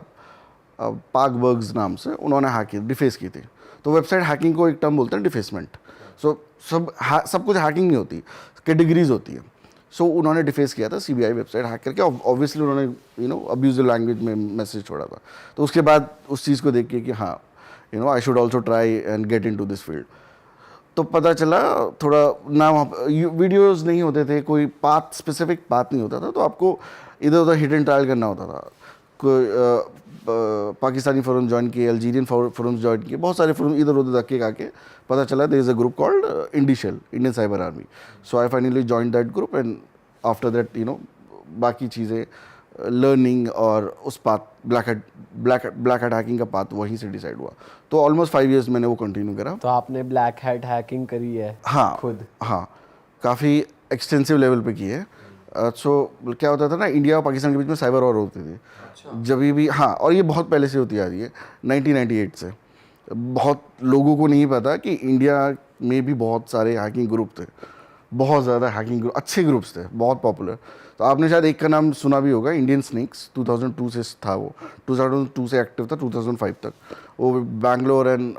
E: पाक बर्ग्स नाम से, उन्होंने हैक की, डिफेस की थी। तो वेबसाइट हैकिंग को एक टर्म बोलते हैं डिफेसमेंट। सो सब कुछ हैकिंग नहीं होती, कैटेगरीज होती है। सो उन्होंने डिफेस किया था, CBI वेबसाइट हैक करके। ऑब्वियसली उन्होंने अब्यूजिव लैंग्वेज में मैसेज छोड़ा था। तो उसके बाद उस चीज़ को देख के कि हाँ, you know I should also try and get into this field. तो पता चला थोड़ा ना वीडियोज़ नहीं होते थे, कोई पाथ स्पेसिफिक पाथ नहीं होता था, तो आपको इधर उधर हिट एंड ट्रायल करना होता था। कोई पाकिस्तानी फोरम ज्वाइन किए, अल्जीरियन फोरम्स ज्वाइन किए, बहुत सारे फोरम इधर उधर धक्के खाके पता चला there is a group called इंडिशल, Indian cyber army. So I finally join that group and after that you know बाकी चीज़ें लर्निंग और उस पाथ ब्लैक हैट हैकिंग का पाथ वहीं से डिसाइड हुआ। तो ऑलमोस्ट 5 years मैंने वो कंटिन्यू करा।
C: तो आपने ब्लैक हैट हैकिंग करी है?
E: हाँ
C: खुद?
E: हाँ, काफ़ी एक्सटेंसिव लेवल पे की है। सो क्या होता था ना, इंडिया और पाकिस्तान के बीच में साइबर वॉर होती थी जब भी। हाँ, और ये बहुत पहले से होती आ रही है, 1998 से। बहुत लोगों को नहीं पता कि इंडिया में भी बहुत सारे हैकिंग ग्रुप थे, बहुत ज़्यादा हैकिंग ग्रुप, अच्छे ग्रुप्स थे, बहुत पॉपुलर। तो आपने शायद एक का नाम सुना भी होगा, इंडियन स्नेक्स, 2002 से था वो, 2002 से एक्टिव था 2005 तक। वो Bangalore and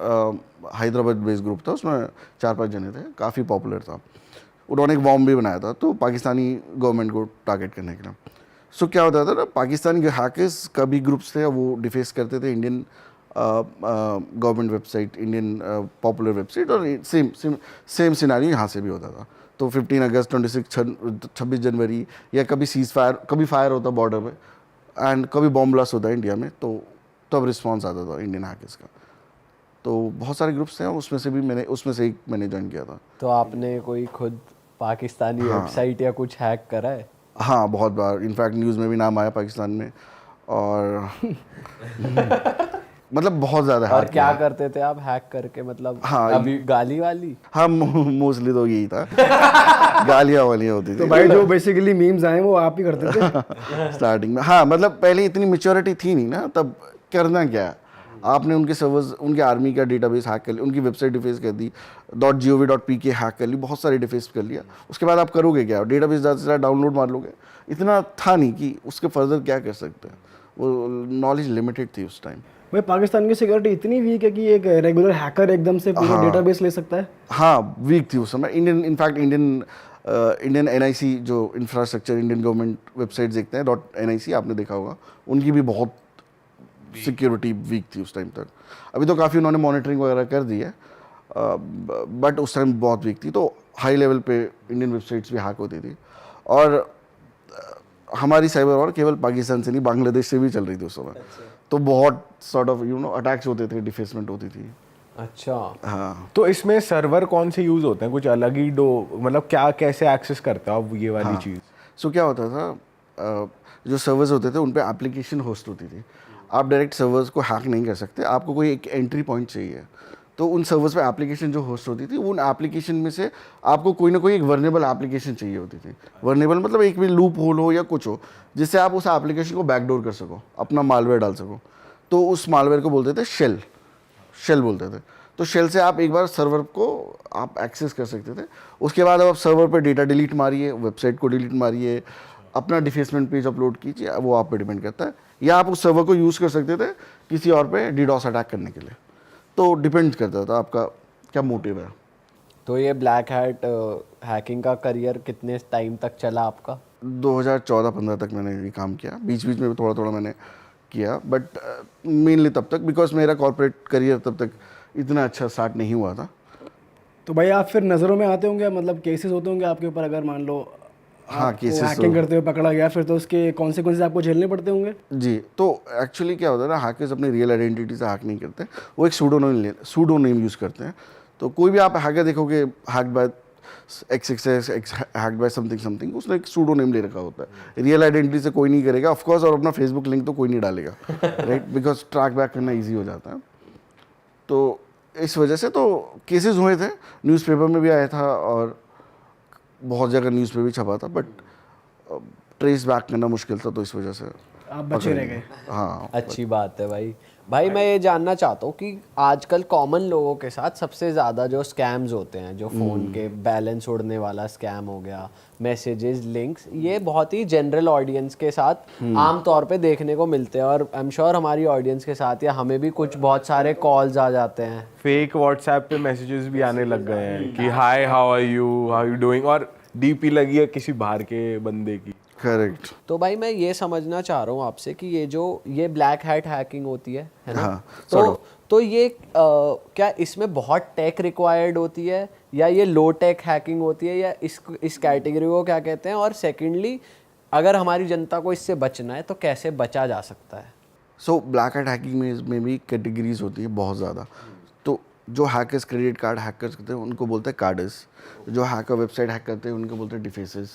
E: Hyderabad based group था, उसमें 4-5 जने थे, काफ़ी पॉपुलर था। उन्होंने एक बॉम्ब भी बनाया था तो पाकिस्तानी गवर्नमेंट को टारगेट करने के लिए। सो क्या होता था ना, पाकिस्तानी के हैकर्स का भी ग्रुप्स थे, वो डिफेस करते थे Indian government website, Indian popular website, और सेम सिनारियो यहाँ से भी होता था। तो 15 अगस्त, 26 जनवरी, या कभी कभी फायर होता बॉर्डर पे, एंड कभी बॉम्ब ब्लास्ट होता है इंडिया में, तो तब रिस्पॉन्स आता था इंडियन हैकर्स का। तो बहुत सारे ग्रुप्स थे, उसमें से एक मैंने ज्वाइन किया था।
C: तो आपने कोई खुद पाकिस्तानी वेबसाइट या कुछ हैक करा है?
E: हाँ, बहुत बार, इनफैक्ट न्यूज़ में भी नाम आया पाकिस्तान में, और मतलब बहुत ज़्यादा।
C: और क्या करते थे आप हैक करके, मतलब
E: हाँ,
C: अभी गाली वाली?
E: हाँ, मोस्टली तो यही था, गालियाँ वालियाँ होती
B: तो
E: थी
B: भाई जो बेसिकली मीम्स आए वो आप ही करते थे
E: स्टार्टिंग में। हाँ, मतलब पहले इतनी मेच्योरिटी थी नहीं ना, तब करना क्या, आपने उनके सर्वर्स, उनके आर्मी का डेटाबेस हैक कर लिया, उनकी वेबसाइट डिफेस कर दी, .gov.pk हैक कर ली, बहुत सारे डिफेस कर लिया। उसके बाद आप करोगे क्या, डेटाबेस ज़्यादा से ज़्यादा डाउनलोड मार लोगे। इतना था नहीं कि उसके फर्दर क्या कर सकते हैं, वो नॉलेज लिमिटेड थी उस टाइम।
B: भाई पाकिस्तान की सिक्योरिटी इतनी वीक है कि एक रेगुलर हैकर एकदम से पूरा डेटाबेस ले सकता है?
E: हाँ, वीक थी उस समय। इंडियन NIC जो इंफ्रास्ट्रक्चर, इंडियन गवर्नमेंट वेबसाइट देखते हैं .NIC, आपने देखा होगा, उनकी भी बहुत सिक्योरिटी वीक थी उस टाइम तक। अभी तो काफ़ी उन्होंने मॉनिटरिंग वगैरह कर दी है, बट उस टाइम बहुत वीक थी। तो हाई लेवल पे इंडियन वेबसाइट्स भी हैक होती थी, और हमारी साइबर वॉर केवल पाकिस्तान से नहीं, बांग्लादेश से भी चल रही थी उस समय। तो बहुत सॉर्ट ऑफ अटैक्स होते थे, डिफेसमेंट होती थी।
C: अच्छा।
E: हाँ,
D: तो इसमें सर्वर कौन से यूज होते हैं, कुछ अलग ही मतलब क्या, कैसे एक्सेस करते हो आप ये वाली चीज़?
E: सो क्या होता था, जो सर्वर्स होते थे उन पे एप्लीकेशन होस्ट होती थी। आप डायरेक्ट सर्वर्स को हैक नहीं कर सकते, आपको कोई एक एंट्री पॉइंट चाहिए। तो उन सर्वर्स पे एप्लीकेशन जो होस्ट होती थी, उन एप्लीकेशन में से आपको कोई ना कोई एक वर्नेबल एप्लीकेशन चाहिए होती थी। वर्नेबल मतलब एक भी लूप होल हो या कुछ हो, जिससे आप उस एप्लीकेशन को बैकडोर कर सको, अपना मालवेयर डाल सको। तो उस मालवेयर को बोलते थे शेल बोलते थे। तो शेल से आप एक बार सर्वर को आप एक्सेस कर सकते थे। उसके बाद आप सर्वर पर डेटा डिलीट मारिए, वेबसाइट को डिलीट मारिए, अपना डिफेसमेंट पेज अपलोड कीजिए, वो आप पे डिपेंड करता है। या आप उस सर्वर को यूज़ कर सकते थे किसी और पे DDoS अटैक करने के लिए। तो डिपेंड करता था आपका क्या मोटिव है।
C: तो ये ब्लैक हैट हैकिंग का करियर कितने टाइम तक चला आपका?
E: 2014-15 तक मैंने ये काम किया, बीच बीच में भी थोड़ा थोड़ा मैंने किया, बट मेनली तब तक, बिकॉज मेरा कॉर्पोरेट करियर तब तक इतना अच्छा स्टार्ट नहीं हुआ था।
B: तो भाई आप फिर नज़रों में आते होंगे, मतलब केसेस होते होंगे आपके ऊपर, अगर मान लो
E: हाँ, केसेस
B: हैकिंग करते हुए पकड़ा गया, फिर तो उसके कॉन्सिक्वेंसेस आपको झेलने पड़ते होंगे।
E: जी। तो एक्चुअली क्या होता है ना, हैकर्स अपनी रियल आइडेंटिटी से हैक नहीं करते, वो एक सूडोनेम यूज़ करते हैं। तो कोई भी आप हैकर देखोगे, hacked by XXX, hacked by something, उसने एक सूडोनेम ले रखा होता है। रियल आइडेंटिटी से कोई नहीं करेगा ऑफकोर्स, और अपना फेसबुक लिंक तो कोई नहीं डालेगा राइट, बिकॉज ट्रैक बैक करना ईजी हो जाता है। तो इस वजह से तो केसेस हुए थे, न्यूज़पेपर में भी आया था और बहुत जगह न्यूज़ पे भी छपा था, बट ट्रेस बैक करना मुश्किल था, तो इस वजह से
B: आप बचे रह गए।
E: हाँ,
C: अच्छी बात है भाई मैं ये जानना चाहता हूँ कि आजकल कॉमन लोगों के साथ सबसे ज़्यादा जो स्कैम्स होते हैं, जो फ़ोन के बैलेंस उड़ने वाला स्कैम हो गया, मैसेजेस, लिंक्स, ये बहुत ही जनरल ऑडियंस के साथ आम तौर पे देखने को मिलते हैं, और आई एम श्योर हमारी ऑडियंस के साथ या हमें भी कुछ बहुत सारे कॉल्स आ जाते हैं।
D: फेक व्हाट्सएप पे मैसेजेस भी आने लग गए हैं कि हाय, हाउ आर यू डूइंग, और DP लगी है किसी बाहर के बंदे की।
E: करेक्ट।
C: तो भाई मैं ये समझना चाह रहा हूँ आपसे कि ये ब्लैक हैट हैकिंग होती है ना?
E: हाँ, sort of।
C: तो ये क्या इसमें बहुत टेक रिक्वायर्ड होती है, या ये लो टेक हैकिंग होती है, या इस कैटेगरी को क्या कहते हैं? और सेकेंडली, अगर हमारी जनता को इससे बचना है तो कैसे बचा जा सकता है?
E: सो ब्लैक हैट हैकिंग में भी कैटेगरीज होती है बहुत ज़्यादा। तो जो हैकर्स क्रेडिट कार्ड हैक करते हैं उनको बोलते हैं कार्डर्स, जो हैकर वेबसाइट हैक करते हैं उनको बोलते हैं डिफेसेस,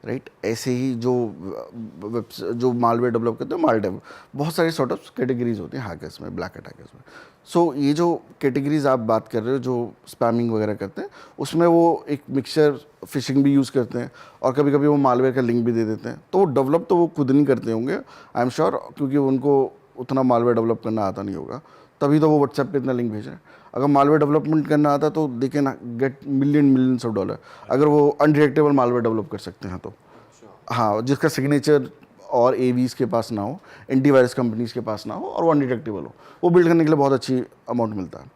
E: राइट। ऐसे ही जो मालवेयर डेवलप करते हैं मालडेव, बहुत सारी सॉर्ट ऑफ कैटेगरीज होती हैं हैकर्स में, ब्लैक हैट हैकर्स में। सो ये जो कैटेगरीज आप बात कर रहे हो जो स्पैमिंग वगैरह करते हैं, उसमें वो एक मिक्सचर फिशिंग भी यूज़ करते हैं और कभी कभी वो मालवेयर का लिंक भी दे देते हैं। तो डेवलप तो वो खुद नहीं करते होंगे आई एम श्योर, क्योंकि उनको उतना मालवेयर डेवलप करना आता नहीं होगा, तभी तो वो व्हाट्सएप पे इतना लिंक भेज रहे हैं। अगर मालवेयर डेवलपमेंट करना आता तो they can get millions of dollar, अगर वो अनडिटेक्टेबल मालवेयर डेवलप कर सकते हैं तो। हाँ, जिसका सिग्नेचर और एवीज़ के पास ना हो, एंटीवायरस कंपनीज़ के पास ना हो और वो अनडिटेक्टेबल हो, वो बिल्ड करने के लिए बहुत अच्छी अमाउंट मिलता है।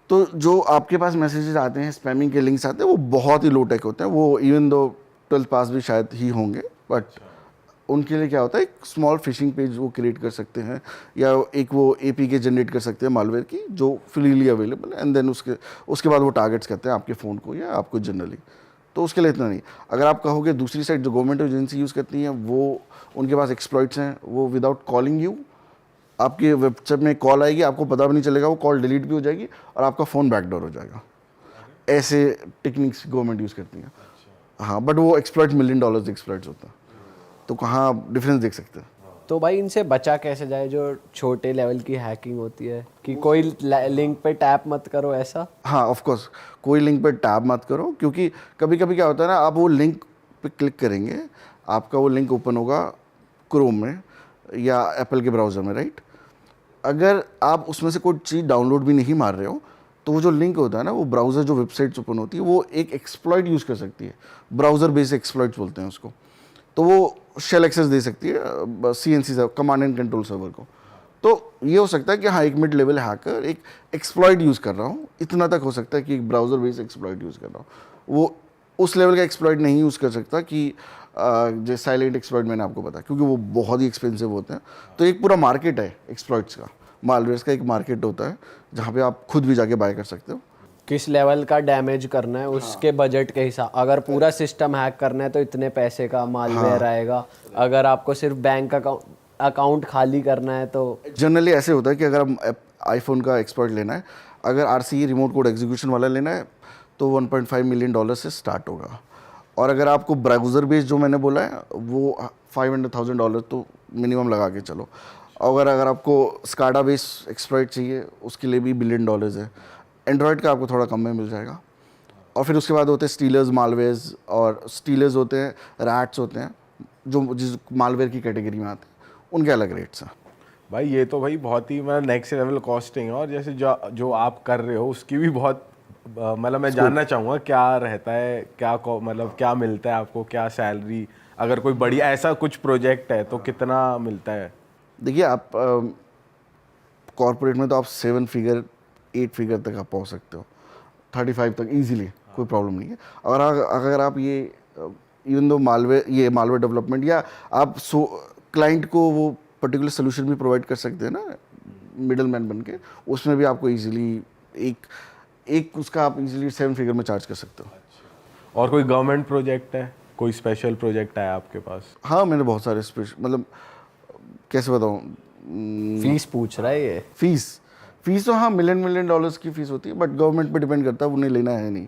E: तो जो आपके पास मैसेजेस आते हैं, स्पैमिंग के लिंक्स आते हैं, वो बहुत ही लो टेक होते हैं। वो इवन दो 12th पास भी शायद ही होंगे, बट उनके लिए क्या होता है, एक स्मॉल फिशिंग पेज वो क्रिएट कर सकते हैं या एक वो APK जनरेट कर सकते हैं मालवेयर की जो फ्रीली अवेलेबल है, एंड देन उसके बाद वो टारगेट्स करते हैं आपके फ़ोन को या आपको जनरली। तो उसके लिए इतना नहीं। अगर आप कहोगे दूसरी साइड जो गवर्नमेंट एजेंसी यूज़ करती हैं, वो उनके पास एक्सप्लॉइट्स हैं, वो विदाउट कॉलिंग यू आपके वेबसाइट में कॉल आएगी, आपको पता भी नहीं चलेगा, वो कॉल डिलीट भी हो जाएगी और आपका फ़ोन बैकडोर हो जाएगा। ऐसे टेक्निक्स गवर्नमेंट यूज़ करती हैं। हाँ, बट वो एक्सप्लॉइट्स $1 मिलियन एक्सप्लॉइट्स होता है। तो कहाँ आप डिफरेंस देख सकते हैं।
C: तो भाई इनसे बचा कैसे जाए, जो छोटे लेवल की हैकिंग होती है कि कोई लिंक पे टैप मत करो ऐसा?
E: हाँ, ऑफ कोर्स कोई लिंक पे टैप मत करो, क्योंकि कभी कभी क्या होता है ना, आप वो लिंक पे क्लिक करेंगे, आपका वो लिंक ओपन होगा क्रोम में या एप्पल के ब्राउज़र में, राइट। अगर आप उसमें से कोई चीज़ डाउनलोड भी नहीं मार रहे हो, तो वो जो लिंक होता है ना, वो ब्राउज़र जो वेबसाइट्स ओपन होती है वो एक एक्सप्लॉइट यूज़ कर सकती है, ब्राउज़र बेस्ड एक्सप्लॉइट्स बोलते हैं उसको। तो वो शेल एक्सेस दे सकती है CNC command and control server को। तो ये हो सकता है कि हाँ, एक मिड लेवल हैकर एक एक्सप्लॉइट यूज़ कर रहा हूँ, इतना तक हो सकता है कि एक ब्राउज़र बेस्ड एक्सप्लॉइट यूज़ कर रहा हूँ। वो उस लेवल का एक्सप्लॉइट नहीं यूज़ कर सकता कि जो साइलेंट एक्सप्लॉइट मैंने आपको बताया, क्योंकि वो बहुत ही एक्सपेंसिव होते हैं। तो एक पूरा मार्केट है एक्सप्लॉइट्स का, मालवेयर्स का एक मार्केट होता है जहाँ पे आप खुद भी जाके बाय कर सकते हो।
C: किस लेवल का डैमेज करना है उसके बजट के हिसाब, अगर पूरा सिस्टम हैक करना है तो इतने पैसे का मालवेयर आएगा, अगर आपको सिर्फ बैंक अकाउंट खाली करना है तो।
E: जनरली ऐसे होता है कि अगर आप आईफोन का एक्सपर्ट लेना है, अगर RCE रिमोट कोड एग्जीक्यूशन वाला लेना है तो $1.5 मिलियन से स्टार्ट होगा। और अगर आपको ब्राउज़र बेस्ड जो मैंने बोला है वो $500,000 तो मिनिमम लगा के चलो। अगर आपको SCADA बेस्ड एक्सपर्ट चाहिए उसके लिए भी $1 बिलियन है। एंड्रॉयड का आपको थोड़ा कम में मिल जाएगा। और फिर उसके बाद होते हैं स्टीलर्स मालवेयर्स, और स्टीलर्स होते हैं, रैट्स होते हैं, जो जिस मालवेयर की कैटेगरी में आते हैं, उनके अलग रेट्स हैं।
D: भाई ये तो भाई बहुत ही मतलब नेक्स्ट लेवल कॉस्टिंग है, और जैसे जो आप कर रहे हो उसकी भी बहुत मतलब मैं जानना चाहूँगा क्या रहता है, क्या मतलब क्या मिलता है आपको, क्या सैलरी, अगर कोई बढ़िया ऐसा कुछ प्रोजेक्ट है तो कितना मिलता है?
E: देखिए, आप कॉर्पोरेट में तो आप 7 फिगर 8 फिगर तक आप पहुंच सकते हो, 35 तक इजीली, कोई प्रॉब्लम नहीं है। और अगर आप ये इवन दो मालवेयर डेवलपमेंट या आप क्लाइंट को वो पर्टिकुलर सोल्यूशन भी प्रोवाइड कर सकते हैं ना, मिडल मैन बन के, उसमें भी आपको इजीली एक उसका आप इजीली 7 फिगर में चार्ज कर सकते हो।
D: और कोई गवर्नमेंट प्रोजेक्ट है, कोई स्पेशल प्रोजेक्ट है आपके पास?
E: हाँ, मैंने बहुत सारे मतलब कैसे बताऊँ,
C: फीस पूछ रहा है ये?
E: फीस तो हाँ, $1 मिलियन की फ़ीस होती है, बट गवर्नमेंट पे डिपेंड करता है, उन्हें लेना है नहीं।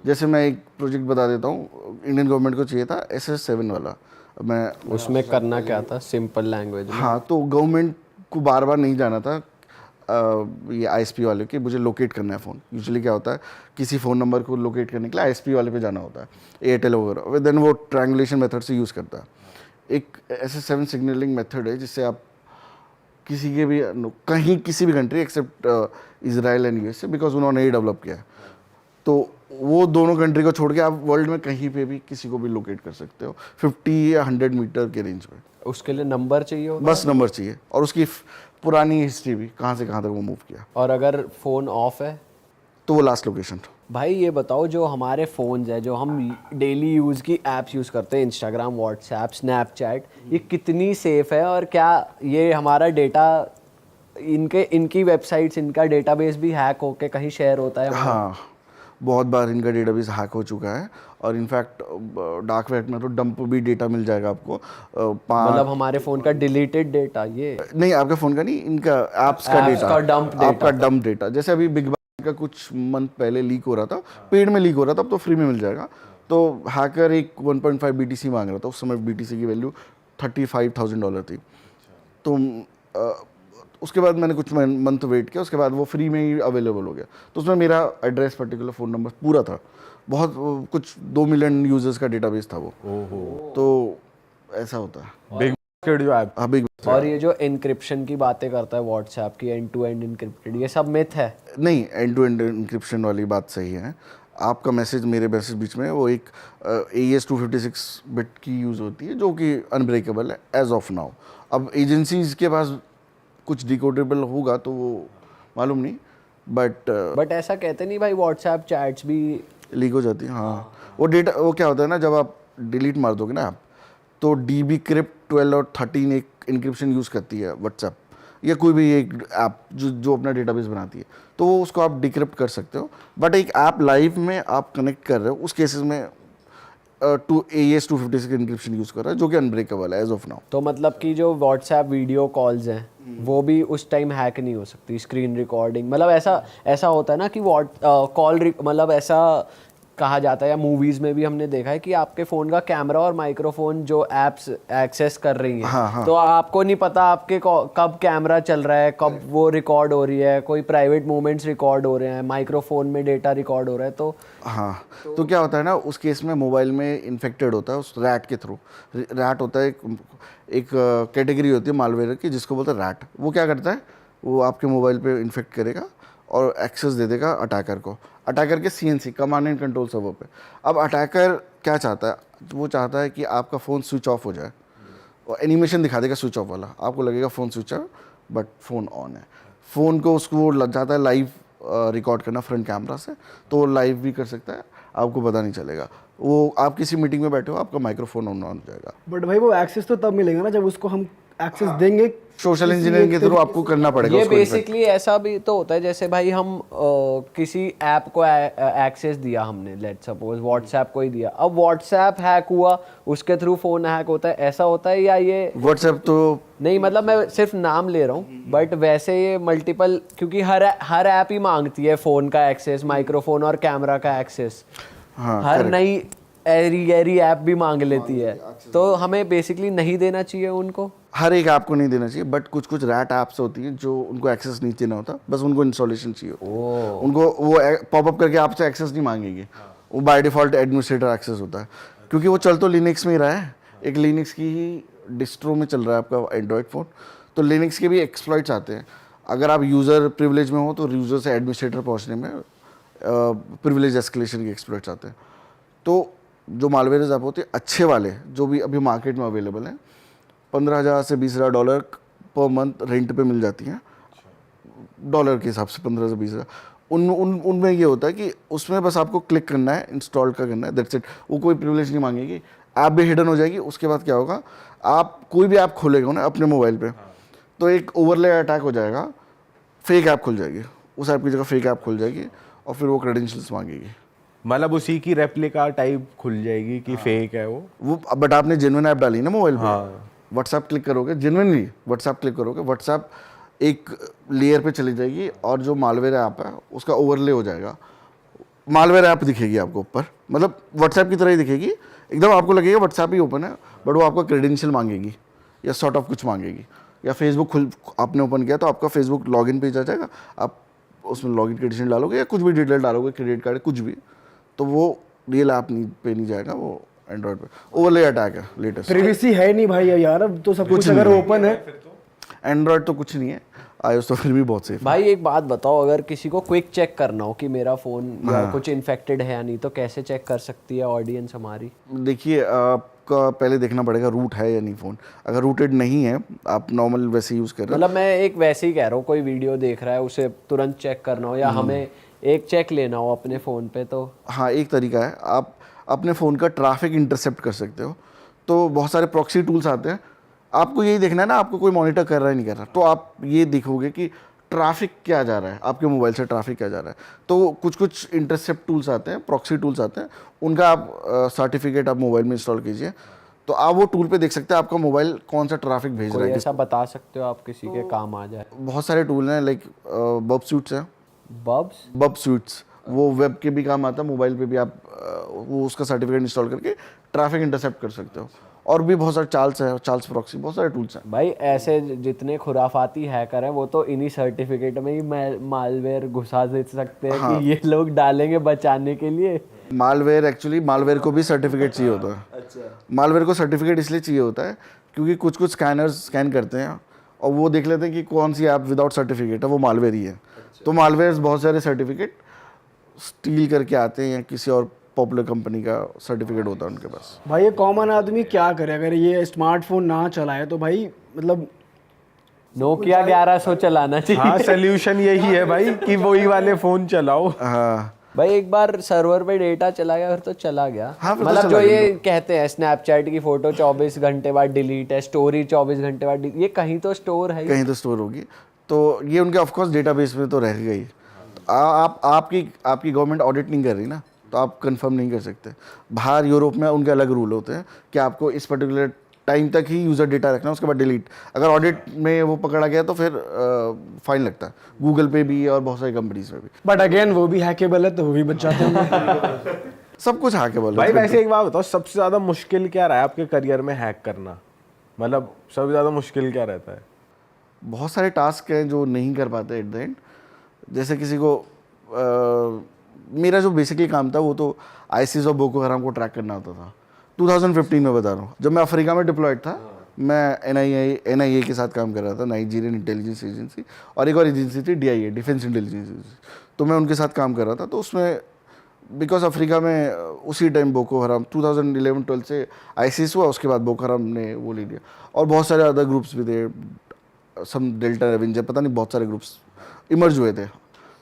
E: जैसे मैं एक प्रोजेक्ट बता देता हूँ, इंडियन गवर्नमेंट को चाहिए था SS7 वाला। मैं
C: उसमें करना क्या था, सिंपल लैंग्वेज में?
E: हाँ, तो गवर्नमेंट को बार बार नहीं जाना था ये ISP वाले के, मुझे लोकेट करना है फ़ोन। यूजुअली क्या होता है, किसी फ़ोन नंबर को लोकेट करने के लिए ISP वाले पे जाना होता है, एयरटेल वगैरह, देन वो ट्रायंगुलेशन मेथड से यूज़ करता है। एक SS7 सिग्नलिंग मेथड है जिससे आप किसी के भी कहीं किसी भी country accept Israel and USA, because उन्होंने ही डेवलप किया है, तो वो दोनों कंट्री को छोड़ के आप वर्ल्ड में कहीं पे भी किसी को भी लोकेट कर सकते हो 50 या 100 मीटर के रेंज में।
C: उसके लिए नंबर चाहिए होगा?
E: बस नंबर चाहिए, और उसकी पुरानी हिस्ट्री भी, कहाँ से कहाँ तक वो मूव किया।
C: और अगर फ़ोन ऑफ है
E: तो वो लास्ट लोकेशन
C: भाई ये बताओ, जो हमारे फ़ोन्स है, जो हम डेली यूज़ की ऐप्स यूज़ करते हैं, इंस्टाग्राम, व्हाट्सएप, स्नैपचैट, ये कितनी सेफ़ है? और क्या ये हमारा डेटा, इनकी वेबसाइट्स, इनका डेटाबेस भी हैक होके कहीं शेयर होता है हमारा?
E: हाँ, बहुत बार इनका डेटाबेस हैक हो चुका है और इनफैक्ट डार्क वेब में तो डंप भी डेटा मिल जाएगा आपको।
C: मतलब हमारे फ़ोन का डिलीटेड डेटा ये?
E: नहीं, आपके फ़ोन का नहीं, इनका ऐप्स का डेटा,
C: का dump data।
E: आपका डंप डेटा। जैसे अभी बिग बास्केट का कुछ मंथ पहले लीक हो रहा था, पेड में लीक हो रहा था, अब तो फ्री में मिल जाएगा। तो हैकर एक 1.5 BTC मांग रहा था, उस समय BTC की वैल्यू $35,000 थी। तो उसके बाद मैंने कुछ मंथ वेट किया, उसके बाद वो फ्री में ही अवेलेबल हो गया। तो उसमें मेरा एड्रेस, पर्टिकुलर फ़ोन नंबर पूरा था। बहुत कुछ 2 मिलियन यूजर्स का डेटाबेस था वो। तो ऐसा होता है।
D: बिग बास्केट जो ऐप,
E: हाँ, बिग
C: और ये जो इनक्रिप्शन की बातें करता है व्हाट्सएप की, एंड टू एंड इनक्रिप्टेड, ये सब मिथ है?
E: नहीं, एंड टू एंड इंक्रिप्शन वाली बात सही है। आपका मैसेज मेरे मैसेज बीच में वो एक AES 256 बिट की यूज़ होती है, जो कि अनब्रेकेबल है एज ऑफ नाउ। अब एजेंसीज के पास कुछ डिकोडेबल होगा तो वो मालूम नहीं, बट
C: ऐसा कहते नहीं भाई, व्हाट्सएप चैट्स भी
E: लीक हो जाती है। हाँ, वो डेटा, वो क्या होता है ना, जब आप डिलीट मार दोगे ना आप, तो DBCrypt 12 और 13 एक इंक्रिप्शन यूज़ करती है व्हाट्सएप या कोई भी एक ऐप जो अपना डेटाबेस बनाती है, तो वो उसको आप डिक्रिप्ट कर सकते हो। बट एक ऐप लाइव में आप कनेक्ट कर रहे हो, उस केसेस में AES 256 इंक्रिप्शन यूज़ कर रहा है, जो कि अनब्रेकेबल है एज ऑफ नाउ।
C: तो मतलब कि जो व्हाट्सएप वीडियो कॉल्स हैं वो भी उस टाइम हैक नहीं हो सकती? स्क्रीन रिकॉर्डिंग, मतलब ऐसा होता है ना कि मतलब ऐसा कहा जाता है, या मूवीज़ में भी हमने देखा है कि आपके फ़ोन का कैमरा और माइक्रोफोन जो ऐप्स एक्सेस कर रही हैं,
E: हाँ।
C: तो आपको नहीं पता आपके कब कैमरा चल रहा है, कब वो रिकॉर्ड हो रही है, कोई प्राइवेट मूवमेंट्स रिकॉर्ड हो रहे हैं, माइक्रोफोन में डेटा रिकॉर्ड हो रहा है। तो
E: हाँ, तो क्या होता है ना, उस केस में मोबाइल में इन्फेक्टेड होता है उस रैट के थ्रू। रैट होता है एक कैटेगरी होती है मालवेयर की, जिसको बोलते हैं रैट। वो क्या करता है, वो आपके मोबाइल पे इन्फेक्ट करेगा और एक्सेस दे देगा अटैकर को, अटैकर के CNC, command and control server पे। अब अटैकर क्या चाहता है, वो चाहता है कि आपका फ़ोन स्विच ऑफ हो जाए और एनिमेशन दिखा देगा स्विच ऑफ वाला, आपको लगेगा phone switch off but phone on है। फ़ोन को उसको लग जाता है लाइव रिकॉर्ड करना फ्रंट कैमरा से, तो वो लाइव भी कर सकता है, आपको पता नहीं चलेगा। वो आप किसी मीटिंग में बैठे हो, आपका माइक्रोफोन ऑन हो जाएगा।
B: बट भाई वो एक्सेस तो तब मिलेगा ना जब उसको हम एक्सेस देंगे।
E: सोशल इंजीनियरिंग के थ्रू आपको करना पड़ेगा
C: ये
E: उसको इन्फेक्ट।
C: बेसिकली ऐसा भी तो होता है, जैसे भाई हम किसी ऐप को एक्सेस दिया हमने, लेट सपोज व्हाट्सएप को ही दिया, अब व्हाट्सएप हैक हुआ, उसके थ्रू फ़ोन हैक होता है, ऐसा होता है? या ये
E: व्हाट्सएप तो
C: नहीं, मतलब मैं सिर्फ नाम ले रहा हूँ, बट वैसे ये मल्टीपल, क्योंकि हर ऐप ही मांगती है फ़ोन का एक्सेस, माइक्रोफोन और कैमरा का एक्सेस।
E: हाँ,
C: हर नई एरी ऐप भी मांग लेती है, तो हमें बेसिकली नहीं देना चाहिए उनको?
E: हर एक ऐप को नहीं देना चाहिए, बट कुछ कुछ रैट ऐप्स होती हैं जो उनको एक्सेस नहीं देना होता, बस उनको इंस्टॉलेशन चाहिए। उनको वो पॉपअप करके आपसे एक्सेस नहीं मांगेगी, वो बाय डिफ़ॉल्ट एडमिनिस्ट्रेटर एक्सेस होता है, क्योंकि वो चल तो लिनक्स में ही रहा है। एक लिनक्स की ही डिस्ट्रो में चल रहा है आपका एंड्रॉयड फ़ोन, तो लिनक्स के भी एक्सप्लॉइट्स आते हैं। अगर आप यूज़र प्रिविलेज में हो तो यूज़र से एडमिनिस्ट्रेटर पहुँचने में प्रिविलेज एस्केलेशन के एक्सप्लॉइट्स आते हैं। तो जो मालवेयर ऐप होते हैं अच्छे वाले, जो भी अभी मार्केट में अवेलेबल हैं, $15,000 से $20,000 पर मंथ रेंट पे मिल जाती हैं, डॉलर के हिसाब से 15 से 20,000। उनमें ये होता है कि उसमें बस आपको क्लिक करना है, इंस्टॉल का करना है, दैट्स इट। वो कोई प्रिविलेज नहीं मांगेगी, ऐप भी हिडन हो जाएगी। उसके बाद क्या होगा, आप कोई भी ऐप खोलेगा ना अपने मोबाइल पे, तो एक ओवरले अटैक हो जाएगा, फेक ऐप खुल जाएगी, उस ऐप की जगह फेक ऐप खुल जाएगी और फिर वो क्रेडेंशियल्स मांगेगी।
D: मतलब उसी की रेप्लिका टाइप खुल जाएगी कि फेक है वो।
E: बट आपने जेन्युइन ऐप डाली ना मोबाइल पे, व्हाट्सएप क्लिक करोगे, जेन्युइनली व्हाट्सएप क्लिक करोगे, व्हाट्सएप एक लेयर पे चली जाएगी और जो मालवेयर ऐप है उसका ओवरले हो जाएगा, मालवेयर ऐप दिखेगी आपको ऊपर, मतलब व्हाट्सएप की तरह ही दिखेगी एकदम। आपको लगेगा व्हाट्सएप ही ओपन है, बट वो आपका क्रेडेंशियल मांगेगी या सॉर्ट ऑफ कुछ मांगेगी। या फेसबुक आपने ओपन किया तो आपका फेसबुक लॉगिन पेज आ जाएगा, आप उसमें लॉगिन क्रेडेंशियल डालोगे या कुछ भी डिटेल डालोगे, क्रेडिट कार्ड कुछ भी, तो वो रियल ऐप पे नहीं जाएगा, वो एंड्रॉयड पे। ओवरले अटैक है लेटेस्ट।
B: प्रिवेसी है नहीं भाई यार, अब तो सब कुछ अगर ओपन है।
E: एंड्रॉयड तो कुछ नहीं है, iOS तो फिर भी बहुत सेफ है।
C: भाई एक बात बताओ, अगर किसी को क्विक चेक करना हो कि मेरा फ़ोन या कुछ इन्फेक्टेड है या नहीं, तो कैसे चेक कर सकती है ऑडियंस हमारी?
E: देखिए, आपका पहले देखना पड़ेगा रूट है या नहीं फ़ोन। अगर रूटेड नहीं है, आप नॉर्मल वैसे यूज़ कर रहे हो,
C: मतलब मैं एक वैसे ही कह रहा हूँ, कोई वीडियो देख रहा है, उसे तुरंत चेक करना हो, या हमें एक चेक लेना हो अपने फ़ोन पे तो
E: हाँ, एक तरीका है, आप अपने फ़ोन का ट्रैफिक इंटरसेप्ट कर सकते हो। तो बहुत सारे प्रॉक्सी टूल्स आते हैं, आपको यही देखना है ना आपको कोई मॉनिटर कर रहा है नहीं कर रहा, तो आप ये देखोगे कि ट्रैफिक क्या जा रहा है, आपके मोबाइल से ट्रैफिक क्या जा रहा है। तो कुछ कुछ इंटरसेप्ट टूल्स आते हैं, प्रॉक्सी टूल्स आते हैं, उनका आप सर्टिफिकेट आप मोबाइल में इंस्टॉल कीजिए, तो आप वो टूल पे देख सकते हैं आपका मोबाइल कौन सा ट्रैफिक भेज रहा
C: कोई
E: है।
C: ऐसा बता सकते हो आप किसी के काम आ जाए?
E: बहुत सारे टूल हैं, लाइक बब सूट्स हैं,
C: बब्स?
E: बब सूट्स, वो वेब के भी काम आता है, मोबाइल पे भी आप वो उसका सर्टिफिकेट इंस्टॉल करके ट्रैफिक इंटरसेप्ट कर सकते हो। और भी बहुत सारे चार्ल्स है, चार्ल्स प्रॉक्सी, बहुत सारे टूल्स हैं।
C: भाई ऐसे जितने खुराफाती हैकर हैं वो तो इन्हीं सर्टिफिकेट में ही मालवेयर घुसा दे सकते हैं कि ये लोग डालेंगे बचाने के लिए।
E: मालवेयर, एक्चुअली मालवेयर को भी सर्टिफिकेट चाहिए होता है। अच्छा। मालवेयर को सर्टिफिकेट इसलिए चाहिए होता है क्योंकि कुछ कुछ स्कैनर्स स्कैन करते हैं और वो देख लेते हैं कि कौन सी ऐप विदाउट सर्टिफिकेट है, वो मालवेयर ही है। तो मालवेयर बहुत सारे सर्टिफिकेट स्टील करके आते हैं या किसी और पॉपुलर कंपनी का सर्टिफिकेट होता है उनके पास।
B: भाई ये कॉमन आदमी क्या करे अगर ये स्मार्टफोन ना चलाए? तो भाई मतलब
C: नोकिया 1100 चलाना चाहिए।
D: हाँ, सोल्यूशन यही है भाई कि वही वाले फ़ोन चलाओ।
E: हाँ,
C: भाई एक बार सर्वर पे डेटा चला गया फिर तो चला गया।
E: हाँ, फिर तो
C: मतलब
E: चला
C: जो
E: गया।
C: ये कहते हैं स्नैपचैट की फोटो 24 घंटे बाद डिलीट है, स्टोरी 24 घंटे बाद delete, ये कहीं तो स्टोर है ही।
E: कहीं तो स्टोर होगी, तो ये उनके ऑफकोर्स डेटाबेस में तो रह गई। तो आपकी गवर्नमेंट ऑडिट नहीं कर रही ना, तो आप कंफर्म नहीं कर सकते। बाहर यूरोप में उनके अलग रूल होते हैं कि आपको इस पर्टिकुलर टाइम तक ही यूज़र डेटा रखना है, उसके बाद डिलीट। अगर ऑडिट में वो पकड़ा गया तो फिर फाइन लगता है, गूगल पे भी और बहुत सारी कंपनीज में भी।
B: बट अगेन वो भी हैकेबल है तो वो भी बच जाते होंगे।
E: सब कुछ हैकेबल
D: भाई
E: है।
D: वैसे एक बात बताओ, सबसे ज़्यादा मुश्किल क्या रहा है आपके करियर में हैक करना? मतलब सबसे ज़्यादा मुश्किल क्या रहता है?
E: बहुत सारे टास्क हैं जो नहीं कर पाते एट द एंड। जैसे किसी को मेरा जो बेसिकली काम था वो तो आईसिस और बोको हराम को ट्रैक करना होता था। 2015 में बता रहा हूँ, जब मैं अफ्रीका में डिप्लॉयड था, मैं एनआईए के साथ काम कर रहा था, नाइजीरियन इंटेलिजेंस एजेंसी, और एक और एजेंसी थी डीआईए, डिफेंस इंटेलिजेंस एजेंसी। तो मैं उनके साथ काम कर रहा था। तो उसमें बिकॉज अफ्रीका में उसी टाइम बोको हराम 2011-12 से आईसिस हुआ, उसके बाद बोको हराम ने वो ले लिया, और बहुत सारे अदर ग्रुप्स भी थे, सम डेल्टा रेवेंजर, पता नहीं बहुत सारे ग्रुप्स इमर्ज हुए थे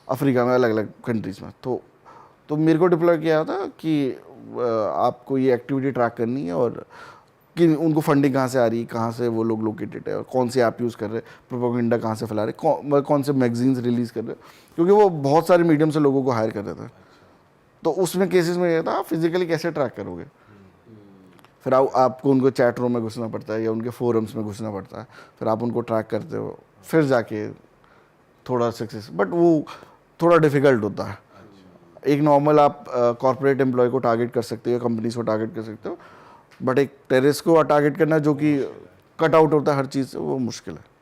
E: अफ्रीका में अलग अलग कंट्रीज़ में। तो मेरे को डिप्लॉय किया था कि आपको ये एक्टिविटी ट्रैक करनी है और कि उनको फंडिंग कहाँ से आ रही है, कहाँ से वो लोग लोकेटेड है, और कौन सी ऐप यूज़ कर रहे हैं, प्रोपेगेंडा कहाँ से फैला रहे, कौन से मैगजीन्स रिलीज़ कर रहे हैं, क्योंकि वो बहुत सारे मीडियम से लोगों को हायर कर रहे थे। तो उसमें केसेस में ये था आप फिजिकली कैसे ट्रैक करोगे, फिर आपको उनको चैट रूम में घुसना पड़ता है या उनके फोरम्स में घुसना पड़ता है, फिर आप उनको ट्रैक करते हो, फिर जाके थोड़ा सक्सेस, बट वो थोड़ा डिफिकल्ट होता है। एक नॉर्मल आप कॉर्पोरेट एम्प्लॉय को टारगेट कर सकते हो, कंपनीज को टारगेट कर सकते हो, बट एक टेररिस्ट को टारगेट करना जो कि कट आउट होता है हर चीज़ से, वो मुश्किल है।